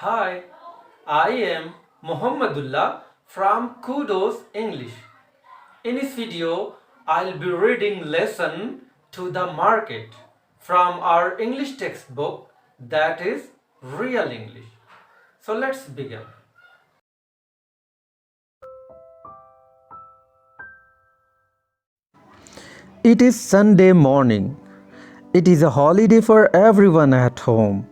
Hi, I am Muhammadullah from Kudos English. In this video, I'll be reading lesson to the market from our English textbook, that is Real English. So let's begin. It is Sunday morning. It is a holiday for everyone at home.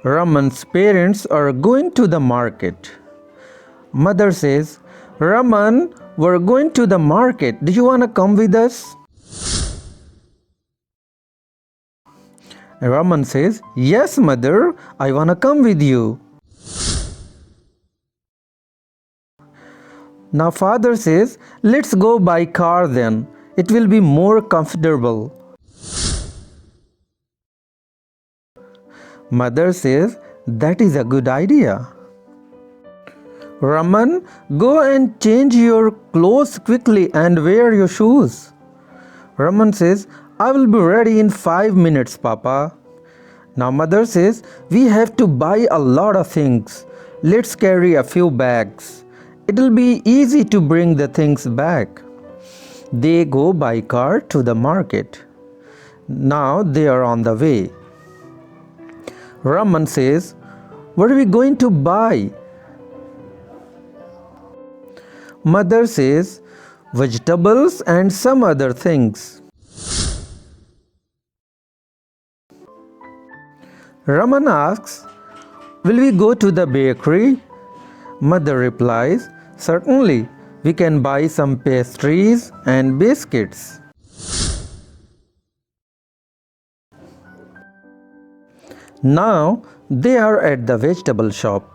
Raman's parents are going to the market. Mother says, Raman, we're going to the market. Do you want to come with us? Raman says, Yes, mother, I want to come with you. Now father says, let's go by car then. It will be more comfortable. Mother says, that is a good idea. Raman, go and change your clothes quickly and wear your shoes. Raman says, I will be ready in 5 minutes, Papa. Now mother says, we have to buy a lot of things. Let's carry a few bags. It will be easy to bring the things back. They go by car to the market. Now they are on the way. Raman says, what are we going to buy? Mother says, vegetables and some other things. Raman asks, will we go to the bakery? Mother replies, certainly, we can buy some pastries and biscuits. Now they are at the vegetable shop.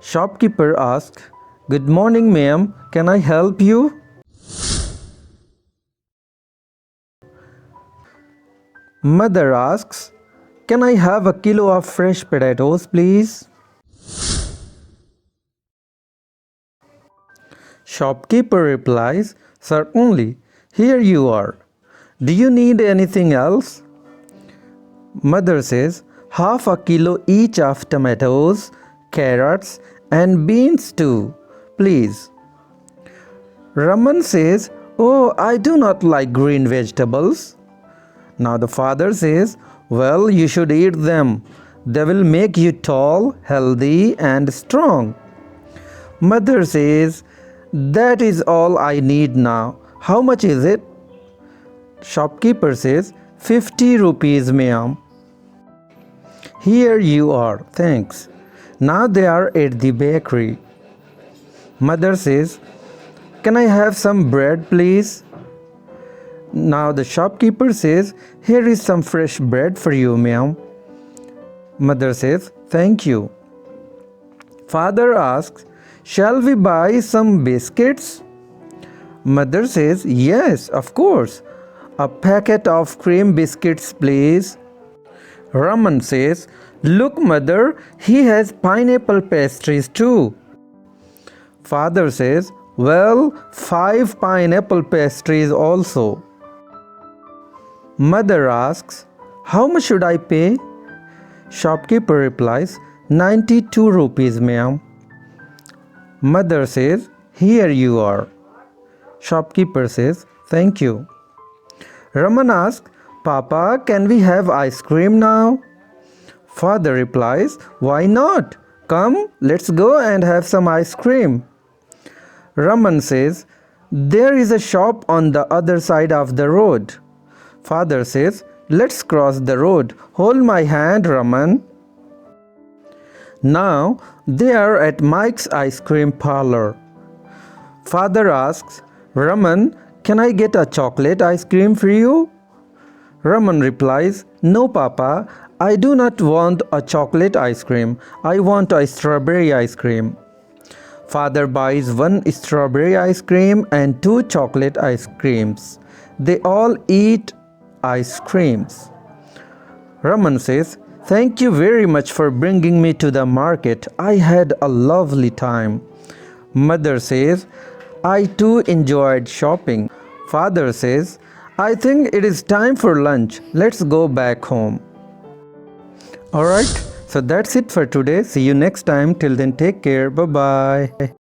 Shopkeeper asks, good morning, ma'am, can I help you? Mother asks, can I have a kilo of fresh potatoes, please? Shopkeeper replies, certainly, here you are. Do you need anything else? Mother says, half a kilo each of tomatoes, carrots and beans too, please. Raman says, oh, I do not like green vegetables. Now the father says, well, you should eat them. They will make you tall, healthy and strong. Mother says, that is all I need now. How much is it? Shopkeeper says, 50 rupees, ma'am. Here you are, thanks. Now they are at the bakery. Mother says, can I have some bread, please? Now the shopkeeper says, here is some fresh bread for you, ma'am. Mother says, thank you. Father asks, shall we buy some biscuits? Mother says, yes, of course. A packet of cream biscuits, please. Raman says, look, mother, he has pineapple pastries too. Father says, well, 5 pineapple pastries also. Mother asks, how much should I pay? Shopkeeper replies, 92 rupees, ma'am. Mother says, here you are. Shopkeeper says, thank you. Raman asks, Papa, can we have ice cream now? Father replies, why not? Come, let's go and have some ice cream. Raman says, there is a shop on the other side of the road. Father says, let's cross the road. Hold my hand, Raman. Now they are at Mike's ice cream parlor. Father asks, Raman, can I get a chocolate ice cream for you? Raman replies, no, Papa, I do not want a chocolate ice cream. I want a strawberry ice cream. Father buys 1 strawberry ice cream and 2 chocolate ice creams. They all eat ice creams. Raman says, thank you very much for bringing me to the market. I had a lovely time. Mother says, I too enjoyed shopping. Father says, I think it is time for lunch. Let's go back home. Alright, So that's it for today. See you next time. Till then, take care. Bye bye.